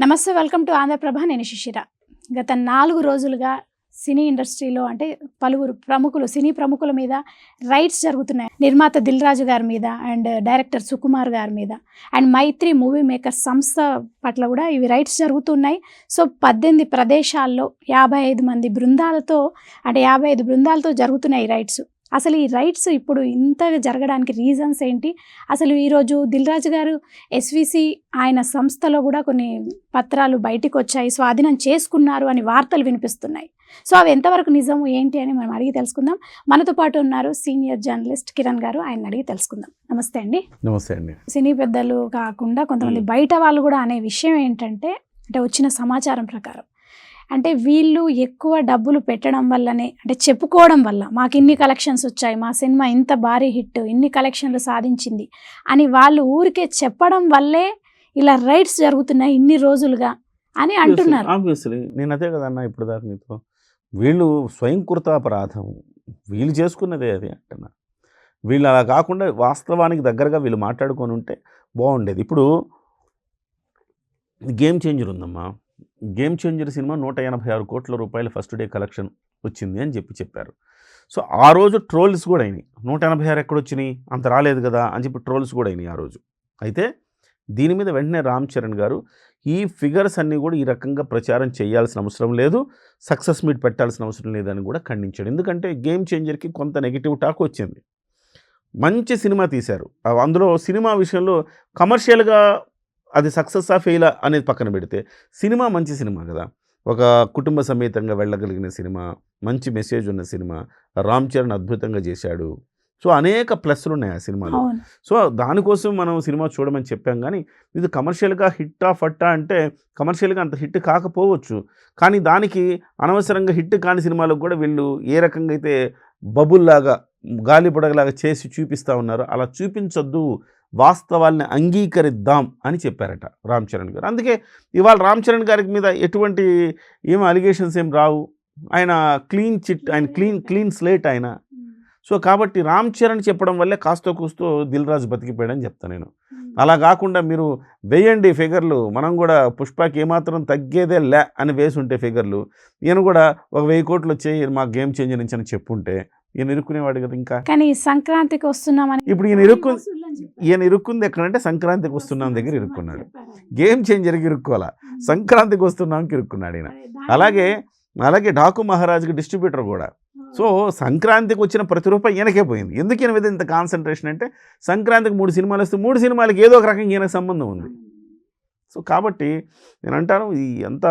నమస్తే, welcome to Andhraprabha. నేను శిశిర. గత 4 రోజులుగా సినీ ఇండస్ట్రీలో అంటే పలువురు ప్రముఖులు, సినీ ప్రముఖుల మీద రైట్స్ జరుగుతున్నాయి. నిర్మాత దిల్ రాజు గారి మీద అండ్ డైరెక్టర్ సుకుమార్ గారి మీద అండ్ మైత్రి మూవీ మేకర్స్ సంస్థ పట్ల కూడా ఇవి రైట్స్ జరుగుతున్నాయి. సో 18 ప్రదేశాల్లో 55 మంది బృందాలతో అంటే 55 బృందాలతో జరుగుతున్నాయి ఈ రైట్స్. అసలు ఈ రైట్స్ ఇప్పుడు ఇంతగా జరగడానికి రీజన్స్ ఏంటి? అసలు ఈరోజు దిల్ రాజు గారు ఎస్విసి ఆయన సంస్థలో కూడా కొన్ని పత్రాలు బయటికి వచ్చాయి, స్వాధీనం చేసుకున్నారు అని వార్తలు వినిపిస్తున్నాయి. సో అవి ఎంతవరకు నిజము ఏంటి అని మనం అడిగి తెలుసుకుందాం. మనతో పాటు ఉన్నారు సీనియర్ జర్నలిస్ట్ కిరణ్ గారు. ఆయన అడిగి తెలుసుకుందాం. నమస్తే అండి. నమస్తే అండి. సినీ పెద్దలు కాకుండా కొంతమంది బయట వాళ్ళు కూడా అనే విషయం ఏంటంటే, అంటే వచ్చిన సమాచారం ప్రకారం అంటే వీళ్ళు ఎక్కువ డబ్బులు పెట్టడం వల్లనే, అంటే చెప్పుకోవడం వల్ల మాకు ఇన్ని కలెక్షన్స్ వచ్చాయి, మా సినిమా ఇంత భారీ హిట్, ఇన్ని కలెక్షన్లు సాధించింది అని వాళ్ళు ఊరికే చెప్పడం వల్లే ఇలా రైట్స్ జరుగుతున్నాయి ఇన్ని రోజులుగా అని అంటున్నారు. ఆబ్వియస్లీ నేను అదే కదన్నా ఇప్పుడు దాకా నీతో, వీళ్ళు స్వయంకృతాపరాధం, వీళ్ళు చేసుకున్నదే అది అంటున్నా. వీళ్ళు అలా కాకుండా వాస్తవానికి దగ్గరగా వీళ్ళు మాట్లాడుకొని ఉంటే బాగుండేది. ఇప్పుడు గేమ్ చేంజర్ ఉందమ్మా. గేమ్ చేంజర్ సినిమా 186 కోట్ల రూపాయల ఫస్ట్ డే కలెక్షన్ వచ్చింది అని చెప్పారు. సో ఆ రోజు ట్రోల్స్ కూడా అయినాయి. 186 ఎక్కడొచ్చినాయి, అంత రాలేదు కదా అని చెప్పి ట్రోల్స్ కూడా అయినాయి ఆ రోజు. అయితే దీని మీద వెంటనే రామ్ చరణ్ గారు ఈ ఫిగర్స్ అన్నీ కూడా ఈ రకంగా ప్రచారం చేయాల్సిన అవసరం లేదు, సక్సెస్ మీట్ పెట్టాల్సిన అవసరం లేదని కూడా ఖండించాడు. ఎందుకంటే గేమ్ చేంజర్కి కొంత నెగిటివ్ టాక్ వచ్చింది. మంచి సినిమా తీశారు, అందులో సినిమా విషయంలో కమర్షియల్గా అది సక్సెస్సా ఫెయిలా అనేది పక్కన పెడితే సినిమా మంచి సినిమా కదా, ఒక కుటుంబ సమేతంగా వెళ్ళగలిగిన సినిమా, మంచి మెసేజ్ ఉన్న సినిమా, రామ్ చరణ్ అద్భుతంగా చేశాడు. సో అనేక ప్లస్లు ఉన్నాయి ఆ సినిమాలో. సో దానికోసం మనం సినిమా చూడమని చెప్పాం. కానీ ఇది కమర్షియల్గా హిట్టా ఫట్టా అంటే కమర్షియల్గా అంత హిట్ కాకపోవచ్చు, కానీ దానికి అనవసరంగా హిట్ కాని సినిమాలకు కూడా వీళ్ళు ఏ రకంగా అయితే బబుల్లాగా గాలిపడగలాగా చేసి చూపిస్తూ ఉన్నారో అలా చూపించొద్దు, వాస్తవాల్ని అంగీకరిద్దాం అని చెప్పారట రామ్ చరణ్ గారు. అందుకే ఇవాళ రామ్ చరణ్ గారి మీద ఎటువంటి అలిగేషన్స్ ఏం రావు. ఆయన క్లీన్ చిట్, ఆయన క్లీన్ స్లేట్ ఆయన. సో కాబట్టి రామ్ చరణ్ చెప్పడం వల్లే కాస్తో కూస్తో దిల్ రాజు బతికిపోయాడని చెప్తాను నేను. అలా కాకుండా మీరు వేయండి ఫిగర్లు, మనం కూడా పుష్పకి ఏమాత్రం తగ్గేదే లే అని వేసి ఉంటే ఫిగర్లు, ఈయన కూడా ఒక 1000 కోట్లు వచ్చాయి మా గేమ్ చేంజర్ నుంచి అని చెప్పుంటే ఈయన ఇరుక్కునేవాడు కదా. ఇంకా కానీ సంక్రాంతికి వస్తున్నామని ఇప్పుడు ఈయన ఇరుక్కుంది ఎక్కడంటే సంక్రాంతికి వస్తున్నాం దగ్గర ఇరుక్కున్నాడు. గేమ్ చేంజర్కి ఇరుక్కోవాలా, సంక్రాంతికి వస్తున్నాంకి ఇరుక్కున్నాడు ఈయన. అలాగే డాకు మహారాజ్కి డిస్ట్రిబ్యూటర్ కూడా. సో సంక్రాంతికి వచ్చిన ప్రతి రూపాయి ఈయనకే పోయింది. ఎందుకు ఈయన మీద ఇంత కాన్సన్ట్రేషన్ అంటే, సంక్రాంతికి 3 సినిమాలు వస్తే 3 సినిమాలకి ఏదో ఒక రకంగా ఈయనకు సంబంధం ఉంది. సో కాబట్టి నేను అంటాను, ఇది ఎంత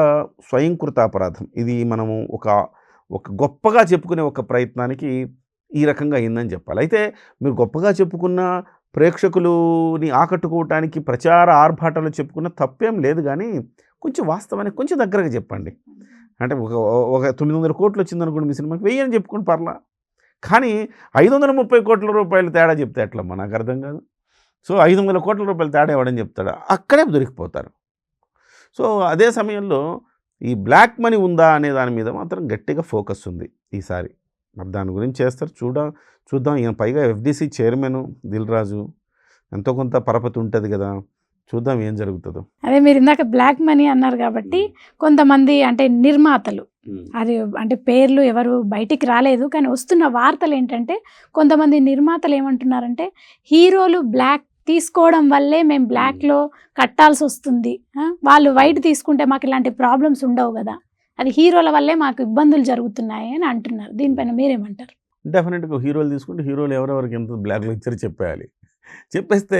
స్వయంకృత అపరాధం. ఇది మనము ఒక గొప్పగా చెప్పుకునే ఒక ప్రయత్నానికి ఈ రకంగా అయిందని చెప్పాలి. అయితే మీరు గొప్పగా చెప్పుకున్న ప్రేక్షకులని ఆకట్టుకోవటానికి ప్రచార ఆర్భాటాలు చెప్పుకున్న తప్పేం లేదు, కానీ కొంచెం వాస్తవానికి కొంచెం దగ్గరగా చెప్పండి. అంటే ఒక 900 కోట్లు వచ్చిందనుకోండి మీ సినిమాకి, 1000 అని చెప్పుకోండి పర్లా. కానీ 530 కోట్ల రూపాయలు తేడా చెప్తే ఎట్లమ్మా, నాకు అర్థం కాదు. సో 500 కోట్ల రూపాయలు తేడా ఇవ్వడని చెప్తాడు, అక్కడే దొరికిపోతారు. సో అదే సమయంలో ఈ బ్లాక్ మనీ ఉందా అనే దాని మీద మాత్రం గట్టిగా ఫోకస్ ఉంది ఈసారి. మరి దాని గురించి చేస్తారు, చూద్దాం. ఈయన పైగా ఎఫ్డిసి చైర్మన్ దిల్ రాజు, ఎంతో కొంత పరపతి ఉంటుంది కదా, చూద్దాం ఏం జరుగుతుందో. అదే మీరు ఇందాక బ్లాక్ మనీ అన్నారు కాబట్టి కొంతమంది అంటే నిర్మాతలు, అది అంటే పేర్లు ఎవరు బయటికి రాలేదు, కానీ వస్తున్న వార్తలు ఏంటంటే కొంతమంది నిర్మాతలు ఏమంటున్నారంటే, హీరోలు బ్లాక్ తీసుకోవడం వల్లే మేము బ్లాక్లో కట్టాల్సి వస్తుంది, వాళ్ళు వైట్ తీసుకుంటే మాకు ఇలాంటి ప్రాబ్లమ్స్ ఉండవు కదా, అది హీరోల వల్లే మాకు ఇబ్బందులు జరుగుతున్నాయి అని అంటున్నారు. దీనిపైన మీరేమంటారు? డెఫినెట్గా హీరోలు తీసుకుంటే హీరోలు ఎవరెవరికి ఎంత బ్లాక్లో ఇచ్చారో చెప్పేయాలి. చెప్పేస్తే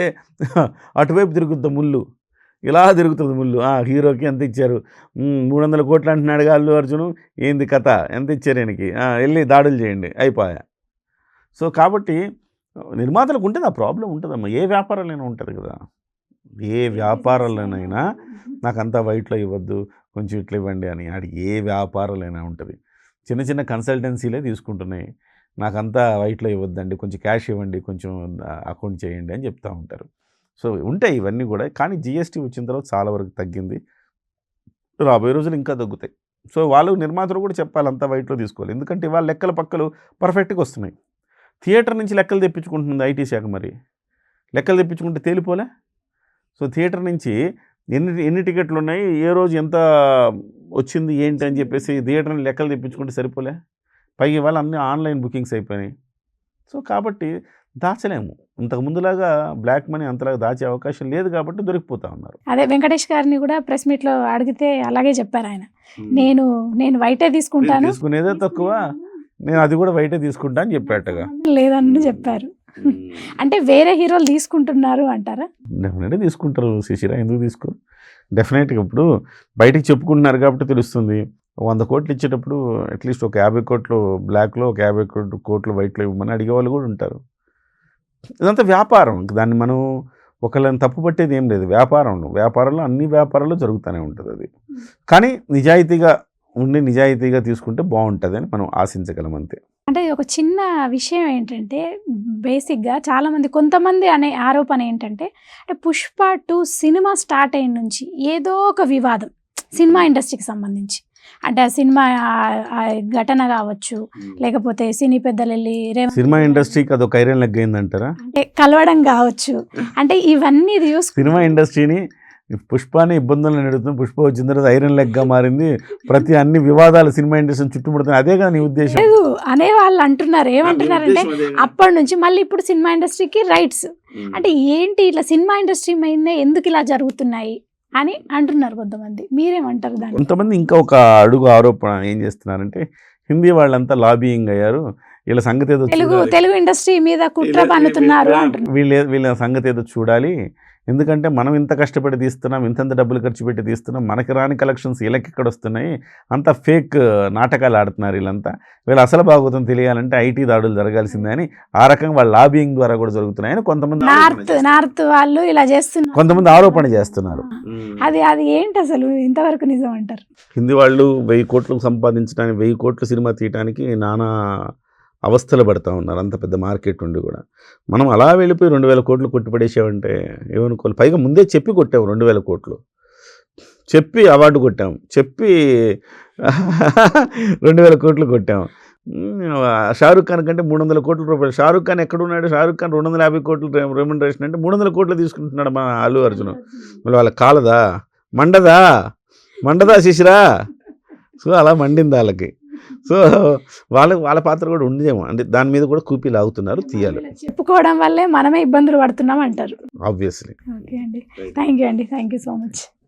అటువైపు తిరుగుద్ది ముళ్ళు, ఇలా తిరుగుతుంది ముళ్ళు. హీరోకి ఎంత ఇచ్చారు, 300 కోట్లు అంటున్నాడుగా అల్లు అర్జును, ఏంది కథ, ఎంత ఇచ్చారు ఈయనకి, వెళ్ళి దాడులు చేయండి, అయిపోయా. సో కాబట్టి నిర్మాతలకు ఉంటుంది ఆ ప్రాబ్లం ఉంటుందమ్మా. ఏ వ్యాపారాలైనా ఉంటుంది కదా, ఏ వ్యాపారాలైనా నాకంతా వైట్లో ఇవ్వద్దు, కొంచెం ఇట్లా ఇవ్వండి అని, ఆడికి ఏ వ్యాపారాలైనా ఉంటుంది. చిన్న చిన్న కన్సల్టెన్సీలే తీసుకుంటున్నాయి, నాకంతా వైట్లో ఇవ్వద్దండి, కొంచెం క్యాష్ ఇవ్వండి, కొంచెం అకౌంట్ చేయండి అని చెప్తూ ఉంటారు. సో ఉంటాయి ఇవన్నీ కూడా. కానీ జిఎస్టీ వచ్చిన తర్వాత చాలా వరకు తగ్గింది, రాబోయే రోజులు ఇంకా తగ్గుతాయి. సో వాళ్ళు నిర్మాతలు కూడా చెప్పాలి అంతా వైట్లో తీసుకోవాలి. ఎందుకంటే ఇవాళ లెక్కల పక్కలు పర్ఫెక్ట్గా వస్తున్నాయి. థియేటర్ నుంచి లెక్కలు తెప్పించుకుంటుంది ఐటీ శాఖ, మరి లెక్కలు తెప్పించుకుంటే తేలిపోలే. సో థియేటర్ నుంచి ఎన్ని టికెట్లు ఉన్నాయి, ఏ రోజు ఎంత వచ్చింది ఏంటి అని చెప్పేసి థియేటర్ని లెక్కలు తెప్పించుకుంటే సరిపోలే. పైగా ఇవాళ అన్నీ ఆన్లైన్ బుకింగ్స్ అయిపోయినాయి. సో కాబట్టి దాచలేము. ఇంతకు ముందులాగా బ్లాక్ మనీ అంతలాగా దాచే అవకాశం లేదు కాబట్టి దొరికిపోతా ఉన్నారు. అదే వెంకటేష్ గారిని కూడా ప్రెస్ మీట్లో అడిగితే అలాగే చెప్పారు ఆయన. నేను వైటే తీసుకుంటాను, తీసుకునేదే తక్కువ, నేను అది కూడా బయటే తీసుకుంటా అని చెప్పాటగా. లేదని చెప్పారు. అంటే వేరే హీరోలు తీసుకుంటున్నారు అంటారా? డెఫినెట్గా తీసుకుంటారు శిశిర, ఎందుకు తీసుకోరు? డెఫినెట్గా ఇప్పుడు బయటికి చెప్పుకుంటున్నారు కాబట్టి తెలుస్తుంది. 100 కోట్లు ఇచ్చేటప్పుడు అట్లీస్ట్ ఒక 50 కోట్లు బ్లాక్లో, ఒక 50 కోట్లు వైట్లో ఇవ్వమని అడిగే వాళ్ళు కూడా ఉంటారు. ఇదంతా వ్యాపారం. దాన్ని మనం ఒకళ్ళని తప్పు పట్టేది ఏం లేదు. వ్యాపారంలో అన్ని వ్యాపారాల్లో జరుగుతూనే ఉంటుంది అది. కానీ నిజాయితీగా తీసుకుంటే బాగుంటుంది అని మనం ఆశించగలం అంతే. అంటే ఒక చిన్న విషయం ఏంటంటే, బేసిక్గా చాలామంది కొంతమంది అనే ఆరోపణ ఏంటంటే, అంటే పుష్ప 2 సినిమా స్టార్ట్ అయిన నుంచి ఏదో ఒక వివాదం సినిమా ఇండస్ట్రీకి సంబంధించి, అంటే ఆ సినిమా ఆ ఘటన కావచ్చు, లేకపోతే సినీ పెద్దలు వెళ్ళి సినిమా ఇండస్ట్రీకి అదొక ఐరన్ లెగ్ అయిందంటారా? అంటే కలవడం కావచ్చు, అంటే ఇవన్నీ సినిమా ఇండస్ట్రీని పుష్పని ఇబ్బందులు నడుస్తుంది. పుష్ప వచ్చిన తర్వాత ఐరన్ లెగ్గా మారింది. అన్ని వివాదాలు సినిమా ఇండస్ట్రీని చుట్టుముడుతుంది. అదే కదా నీ ఉద్దేశం? అనే వాళ్ళు అంటున్నారు. ఏమంటున్నారంటే అప్పటి నుంచి మళ్ళీ ఇప్పుడు సినిమా ఇండస్ట్రీకి రైట్స్, అంటే ఏంటి ఇట్లా సినిమా ఇండస్ట్రీ మీద ఎందుకు ఇలా జరుగుతున్నాయి అని అంటున్నారు కొంతమంది. మీరేమంటారు దాన్ని? కొంతమంది ఇంకా ఒక అడుగు ఆరోపణ ఏం చేస్తున్నారంటే, హిందీ వాళ్ళంతా లాబియింగ్ అయ్యారు, వీళ్ళ సంగతి ఏదో తెలుగు ఇండస్ట్రీ మీద కుట్ర పన్నుతున్నారు అంటున్నారు. వీళ్ళ సంగతి ఏదో చూడాలి. ఎందుకంటే మనం ఇంత కష్టపడి తీస్తున్నాం, ఇంతంత డబ్బులు ఖర్చు పెట్టి తీస్తున్నాం, మనకి రాని కలెక్షన్స్ వీళ్ళకి ఎక్కడ వస్తున్నాయి, అంత ఫేక్ నాటకాలు ఆడుతున్నారు వీళ్ళంతా. వీళ్ళు అసలు భాగవతం తెలియాలంటే ఐటీ దాడులు జరగాల్సిందే అని ఆ రకంగా వాళ్ళ లాబియింగ్ ద్వారా కూడా జరుగుతున్నాయని కొంతమంది నార్త్ వాళ్ళు ఇలా చేస్తున్నారు, కొంతమంది ఆరోపణ చేస్తున్నారు. అది ఏంటి అసలు ఇంతవరకు నిజం అంటారు? హిందీ వాళ్ళు 1000 కోట్లు సంపాదించడానికి, 1000 కోట్ల సినిమా తీయడానికి నానా అవస్థలు పడుతూ ఉన్నారు. అంత పెద్ద మార్కెట్ ఉండి కూడా మనం అలా వెళ్ళిపోయి 2000 కోట్లు కొట్టిపడేసామంటే ఏమనుకోవాలి? పైగా ముందే చెప్పి కొట్టాము, 2000 కోట్లు చెప్పి అవార్డు కొట్టాము, చెప్పి 2000 కోట్లు కొట్టాము. షారుఖ్ ఖాన్ కంటే 300 కోట్ల రూపాయలు. షారుఖ్ ఖాన్ ఎక్కడున్నాడు? షారుఖ్ ఖాన్ 250 కోట్లు రెమ్యునరేషన్ అంటే 300 కోట్లు తీసుకుంటున్నాడు మన అల్లు అర్జున్. మళ్ళీ వాళ్ళ కాలదా మండదా శిశిరా? సో అలా మండింది వాళ్ళకి. సో వాళ్ళ పాత్ర కూడా ఉండేమో, అంటే దాని మీద కూడా కూపీ లాగుతున్నారు, తీయాలి. చెప్పుకోవడం వల్లే మనమే ఇబ్బందులు పడుతున్నాం అంటారు. ఆబ్వియస్లీ. ఓకే అండి, థ్యాంక్ యూ సో మచ్.